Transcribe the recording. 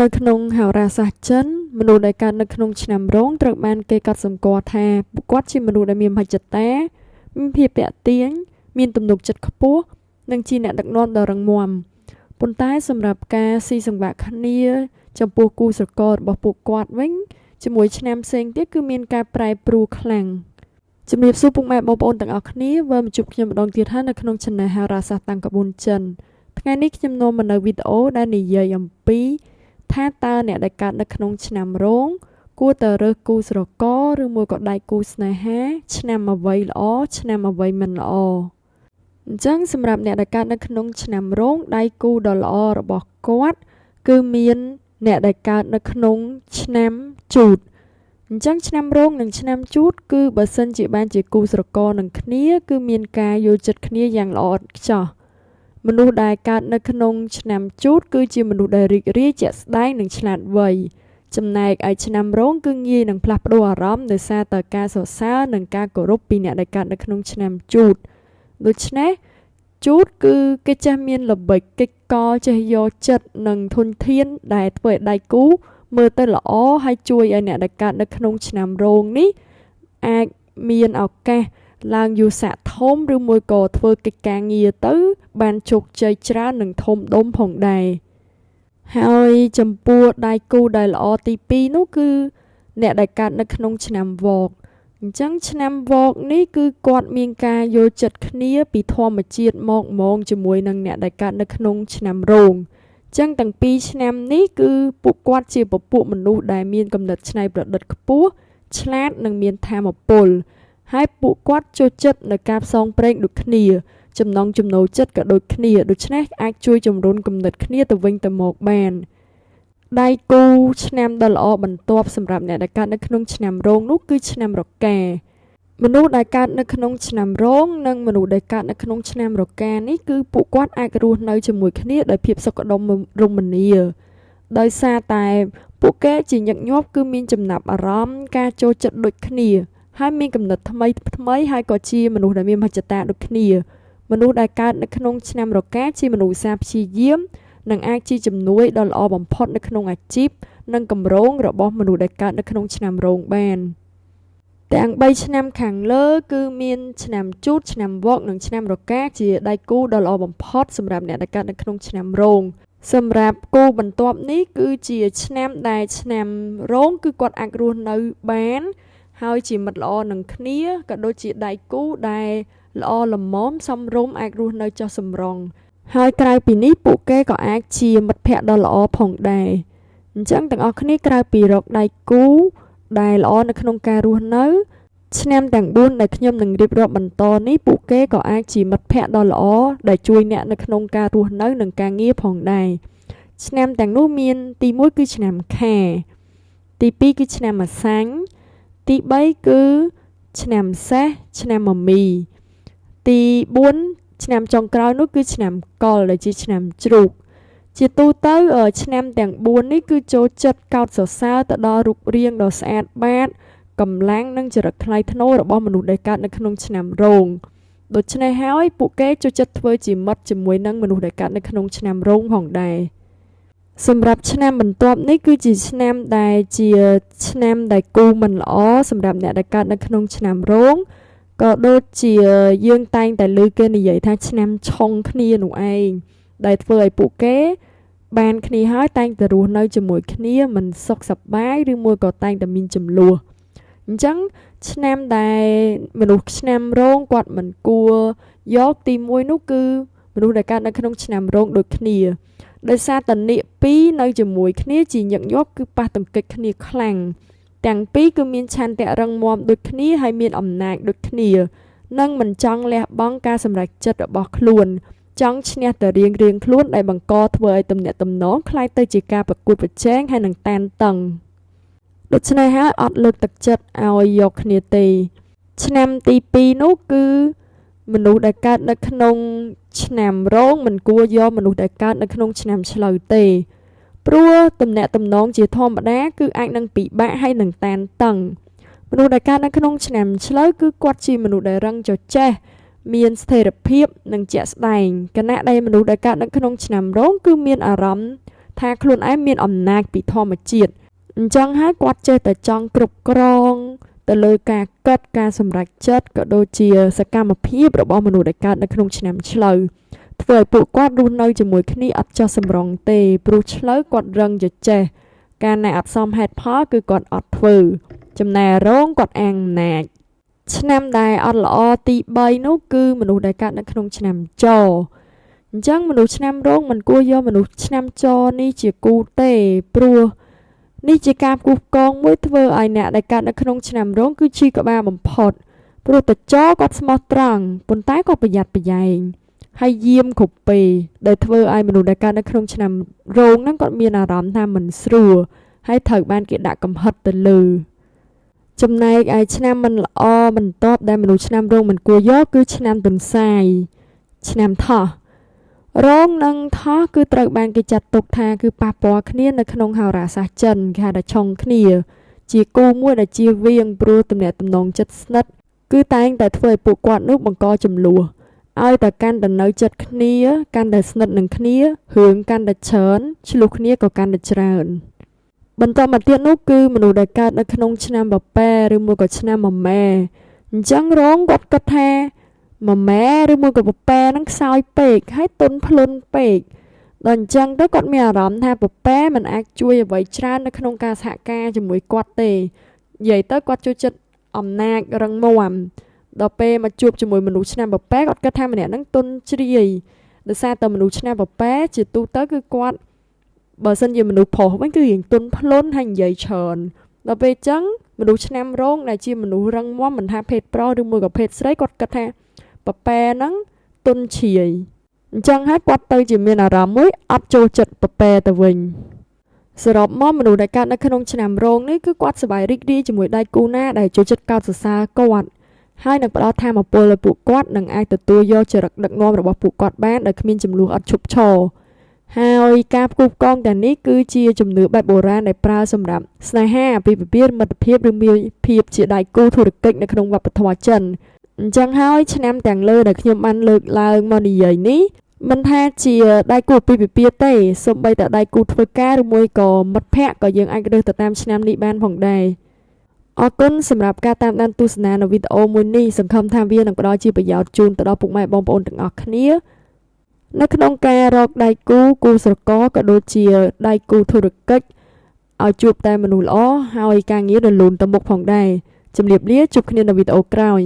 នៅក្នុងហោរាសាស្ត្រចិនមនុស្សដែលកើតនៅក្នុងឆ្នាំរោងត្រូវបានគេកត់សម្គាល់ថាពួកគាត់ជាមនុស្សដែលមានមហិច្ឆតាមានភាពតាក់ទាញមានទំនុកចិត្តខ្ពស់និងជាអ្នកដឹកនាំដ៏រឹងមាំប៉ុន្តែសម្រាប់ការស៊ីសង្វាក់គ្នាចំពោះគូស្រកររបស់ពួកគាត់វិញជាមួយឆ្នាំផ្សេងទៀតគឺមានការប្រែប្រួលខ្លាំងជំរាបសួរពុកម៉ែបងប្អូនទាំងអស់គ្នាវិលមកជួបខ្ញុំម្ដងទៀតហើយនៅក្នុង Channel ហោរាសាស្ត្រតាំងកាបូនចិនថ្ងៃនេះខ្ញុំនាំមកនៅវីដេអូដែលនិយាយអំពីថាតើអ្នកដែលកើតនៅក្នុងឆ្នាំរោងគួរតែរើសគូស្រករឬមួយក៏ដៃគូស្នេហាឆ្នាំអ្វីល្អឆ្នាំអ្វីមិនល្អអញ្ចឹងសម្រាប់អ្នកដែលកើតនៅក្នុងឆ្នាំរោងដៃគូដ៏ល្អរបស់គាត់គឺមានអ្នកដែលកើតនៅក្នុងឆ្នាំជូតអញ្ចឹងឆ្នាំរោងនិងឆ្នាំជូតគឺបើសិនជាបានជាគូស្រករនឹងគ្នាគឺមានការយល់ចិត្តគ្នាយ៉ាងល្អឥតខ្ចោះមនុស្សដែលកើតនៅក្នុងឆ្នាំជូតគឺជាមនុស្សដែលរីករាយជាក់ស្ដែងនិងឆ្លាតវៃចំណែកឯឆ្នាំរោងគឺងាយនឹងផ្លាស់ប្ដូរអារម្មណ៍ដោយសារតែការសរសើរនិងការគោរពពីអ្នកដែលកើតនៅក្នុងឆ្នាំជូតដូច្នេះជូតគឺគេចេះមានល្បិចកិច្ចកលចេះយកចិត្តនិងធនធានដែលធ្វើឲ្យដៃគូមើលទៅល្អហើយជួយឲ្យអ្នកដែលកើតនៅក្នុងឆ្នាំរោងនេះអាចមានឱកាសឡើងយស័ក្តិធំឬមួយក៏ធ្វើកិច្ចការងារទៅបានជោគជ័យច្រើននិងធំដុំផងដែរហើយចំពោះដៃគូដែលល្អទី2នោះគឺអ្នកដែលកើតនៅក្នុងឆ្នាំវកអញ្ចឹងឆ្នាំវកនេះគឺគាត់មានការយល់ចិត្តគ្នាពីធម្មជាតិមកហ្មងជាមួយនឹងអ្នកដែលកើតនៅក្នុងឆ្នាំរោងអញ្ចឹងទាំងពីរឆ្នាំនេះគឺពួកគាត់ជាពពួកមនុស្សដែលមានគំនិតច្នៃប្រឌិតខ្ពស់ឆ្លាតនិងមានថាមពលហើយពួកគាត់ចូលចិត្តនៅការផ្សងព្រេងដូចគ្នាចំណង់ចំណូលចិត្តក៏ដូចគ្នាដូច្នេះអាចជួយជំរុញគំនិតគ្នាទៅវិញទៅមកបានដៃគូឆ្នាំដ៏ល្អបន្ទាប់សម្រាប់អ្នកដែលកើតនៅក្នុងឆ្នាំរោងនោះគឺឆ្នាំរកាមនុស្សដែលកើតនៅក្នុងឆ្នាំរោងនិងមនុស្សដែលកើតនៅក្នុងឆ្នាំរកានេះគឺពួកគាត់អាចរស់នៅជាមួយគ្នាដោយភាពសុខដុមរមនាដោយសារតែពួកគេជាញឹកញាប់គឺមានចំណាប់អារម្មណ៍ការចូលចិត្តដូចគ្នាហើយមានគំនិតថ្មីហើយក៏ជាមនុស្សដែលមានមហិច្ឆតាដូចគ្នាមនុស្សដែលកើតនៅក្នុងឆ្នាំរកាជាមនុស្សឧស្សាហ៍ព្យាយាមនិងអាចជាជំនួយដ៏ល្អបំផុតនៅក្នុងអាជីពនិងគម្រោងរបស់មនុស្សដែលកើតនៅក្នុងឆ្នាំរោងបានទាំង3ឆ្នាំខាងលើគឺមានឆ្នាំជូតឆ្នាំវកនិងឆ្នាំរកាជាដៃគូដ៏ល្អបំផុតសម្រាប់អ្នកដែលកើតនៅក្នុងឆ្នាំរោងសម្រាប់គូបន្ទាប់នេះគឺជាឆ្នាំដែលឆ្នាំរោងគឺគាត់អាចរស់នៅបានហើយជាមិត្តល្អនឹងគ្នាក៏ដូចជាដៃគូដែលល្អល្មមសមរម្យអាចរស់នៅចុះសម្រុងហើយក្រៅពីនេះពួកគេក៏អាចជាមិត្តភក្តិដ៏ល្អផងដែរអញ្ចឹងទាំងអស់គ្នាក្រៅពីរកដៃគូដែលល្អនៅក្នុងការរស់នៅឆ្នាំទាំង4ដែលខ្ញុំនឹងរៀបរាប់បន្តនេះពួកគេក៏អាចជាមិត្តភក្តិដ៏ល្អដែលជួយអ្នកនៅក្នុងការរស់នៅនិងការងារផងដែរឆ្នាំទាំងនោះមានទី1គឺឆ្នាំខាទី2គឺឆ្នាំអាសាញ់ទី3គឺឆ្នាំសេះឆ្នាំមមីទី4ឆ្នាំចុងក្រោយនោះគឺឆ្នាំកុរដែលជាឆ្នាំជ្រូកជាទូទៅឆ្នាំទាំង4នេះគឺចូលចិត្តកោតសរសើរទៅដល់រូបរាងដ៏ស្អាតបាតកម្លាំងនិងចរិតថ្លៃថ្នូររបស់មនុស្សដែលកើតនៅក្នុងឆ្នាំរោងដូច្នេះហើយពួកគេចូលចិត្តធ្វើជាមិត្តជាមួយនឹងមនុស្សដែលកើតនៅក្នុងឆ្នាំរោងផងដែរសម្រាប់ឆ្នាំបន្ទាប់នេះគឺជាឆ្នាំដែលជាឆ្នាំដែលគូមិនល្អសម្រាប់អ្នកដែលកើតនៅក្នុងឆ្នាំរោងក៏ដូចជាយើងតែងតែឮគេនិយាយថាឆ្នាំឆុងគ្នានោះឯងដែលធ្វើឲ្យពួកគេបានគ្នាហើយតែងតែរស់នៅជាមួយគ្នាមិនសុខសប្បាយឬមួយក៏តែងតែមានចំនួនអញ្ចឹងឆ្នាំដែលមនុស្សឆ្នាំរោងគាត់មិនគួរយកទី1នោះគឺមនុស្សដែលកើតនៅក្នុងឆ្នាំរោងដូចគ្នាដោយសារតនិកពីរនៅជាមួយគ្នាជាញឹកញាប់គឺប៉ះទង្គិចគ្នាខ្លាំងទាំងពីរគឺមានឆន្ទៈរឹងមាំដូចគ្នាហើយមានអំណាចដូចគ្នានិងមិនចង់លះបង់ការសម្រេចចិត្តរបស់ខ្លួនចង់ឈ្នះតែរៀងខ្លួនដែលបង្កធ្វើឲ្យទំនាក់ទំនងคล้ายទៅជាការប្រកួតប្រជែងហើយនឹងតានតឹងដូច្នេះហើយអត់លើកទឹកចិត្តឲ្យយកគ្នាទេឆ្នាំទី2នោះគឺមនុស្សដែលកើតនៅក្នុងឆ្នាំរោងមិនគួរយកមនុស្សដែលកើតនៅក្នុងឆ្នាំឆ្លូវទេព្រោះទំនាក់ទំនងជាធម្មតាគឺអាចនឹងពិបាកហើយនឹងតានតឹងមនុស្សដែលកើតនៅក្នុងឆ្នាំឆ្លូវគឺគាត់ជាមនុស្សដែលរឹងចចេះមានស្ថិរភាពនិងជាក់ស្ដែងខណៈដែលមនុស្សដែលកើតនៅក្នុងឆ្នាំរោងគឺមានអារម្មណ៍ ថាខ្លួនឯងមានអំណាចពីធម្មជាតិអញ្ចឹងហើយគាត់ចេះតែចង់គ្រប់គ្រងទៅលើការកិត្តការសម្រេចចិត្តក៏ដូចជាសកម្មភាពរបស់មនុស្សដែលកើតនៅក្នុងឆ្នាំឆ្លូវធ្វើឲ្យពួកគាត់រស់នៅជាមួយគ្នាអត់ចោះសម្រងទេព្រោះឆ្លូវគាត់រឹងចេះការណាអត់សមហេតុផលគឺគាត់អត់ធ្វើចំណែករងគាត់អាងអំណាចឆ្នាំដែលអត់ល្អទី3នោះគឺមនុស្សដែលកើតនៅក្នុងឆ្នាំចអញ្ចឹងមនុស្សឆ្នាំរោងមិនគួរយកមនុស្សឆ្នាំចនេះជាគូទេព្រោះនេះជាការគូសកងមួយធ្វើឲ្យអ្នកដែលកើតនៅក្នុងឆ្នាំរោងគឺឈឺក្បាលបំផុតព្រោះតចគាត់ស្មោះត្រង់ប៉ុន្តែគាត់ប្រយ័ត្នប្រយែងហើយយាមគ្រប់ពេលដែលធ្វើឲ្យមនុស្សដែលកើតនៅក្នុងឆ្នាំរោងហ្នឹងគាត់មានអារម្មណ៍ថាមិនស្រួលហើយត្រូវបានគេដាក់កំហិតទៅលើចំណែកឯឆ្នាំមិនល្អបន្ទាប់ដែលមនុស្សឆ្នាំរោងមិនគួរយកគឺឆ្នាំទន្សាយឆ្នាំថោះរោងនិងថោះគឺត្រូវបានគេចាត់ទុកថាគឺប៉ះពាល់គ្នានៅក្នុងហោរាសាស្ត្រចិនគេហៅថាឆុងគ្នាជាគូមួយដែលជាវៀងព្រោះទំនាក់ទំនងចិត្តស្និទ្ធគឺតែងតែធ្វើឲ្យពួកគាត់នោះបង្កចំនួនឲ្យតែកាន់តែនៅចិត្តគ្នាកាន់តែស្និទ្ធនឹងគ្នារឿងកាន់តែច្រើនឆ្លោះគ្នាក៏កាន់តែច្រើនបន្តមកទៀតនោះគឺមនុស្សដែលកើតនៅក្នុងឆ្នាំបបែឬមួយក៏ឆ្នាំមមែអញ្ចឹងរងគាត់គិតថាមមែឬមួយក៏បបែហ្នឹងខ្សោយពេកហើយទន់ភ្លន់ពេកដល់អញ្ចឹងទៅគាត់មានអារម្មណ៍ថាបបែមិនអាចជួយអ្វីច្រើននៅក្នុងការសហការជាមួយគាត់ទេនិយាយទៅគាត់ចូលចិត្តអំណាចរឹងមាំដល់ពេលមកជួបជាមួយមនុស្សឆ្នាំបបែគាត់គិតថាម្នាក់ហ្នឹងទន់ជ្រាយដោយសារតែមនុស្សឆ្នាំបបែជាទូទៅគឺគាត់បើសិនជាមនុស្សប្រុសវិញគឺរៀងទន់ភ្លន់ហើយនិយាយច្រើនដល់ពេលអញ្ចឹងមនុស្សឆ្នាំរោងដែលជាមនុស្សរឹងមាំមិនថាភេទប្រុសឬមួយក៏ភេទស្រីគាត់គិតថាបបែហ្នឹងទន់ជ្រាយអញ្ចឹងហើយគាត់ទៅជាមានអារម្មណ៍មួយអត់ចូលចិត្តបបែទៅវិញសរុបមកមនុស្សដែលកើតនៅក្នុងឆ្នាំរោងនេះគឺគាត់សប្បាយរីករាយជាមួយដៃគូណាដែលចូលចិត្តកោតសរសើរគាត់ហើយនឹងផ្ដល់ថាមពលឲ្យពួកគាត់នឹងអាចទទួលយកចរិតដឹកនាំរបស់ពួកគាត់បានដោយគ្មានចំនួនអត់ឈប់ឈរហើយការផ្គូផ្គងទាំងនេះគឺជាជំនឿបែបបុរាណដែលប្រើសម្រាប់ស្នេហាអាពាហ៍ពិពាហ៍មិត្តភាពឬមានភាពជាដៃគូធុរកិច្ចនៅក្នុងវប្បធម៌ចិនអញ្ចឹងហើយឆ្នាំទាំងលើដែលខ្ញុំបានលើកឡើងមកនិយាយនេះមិនថាជាដៃគូអាពាហ៍ពិពាហ៍ទេសូម្បីតែដៃគូធ្វើការឬមួយក៏មិត្តភ័ក្តិក៏យើងអាចរើសទៅតាមឆ្នាំនេះបានផងដែរអរគុណសម្រាប់ការតាមដានទស្សនានៅវីដេអូមួយនេះសង្ឃឹមថាវានឹងផ្ដល់ជាប្រយោជន៍ជូនទៅដល់ពុកម៉ែបងប្អូនទាំងអស់គ្នានៅក្នុងការរកដៃគូគូស្រករក៏ដូចជាដៃគូធុរកិច្ចឲ្យជួបតែមនុស្សល្អហើយការងាររលូនទៅមុខផងដែរជម្រាបលាជួបគ្នានៅវីដេអូក្រោយ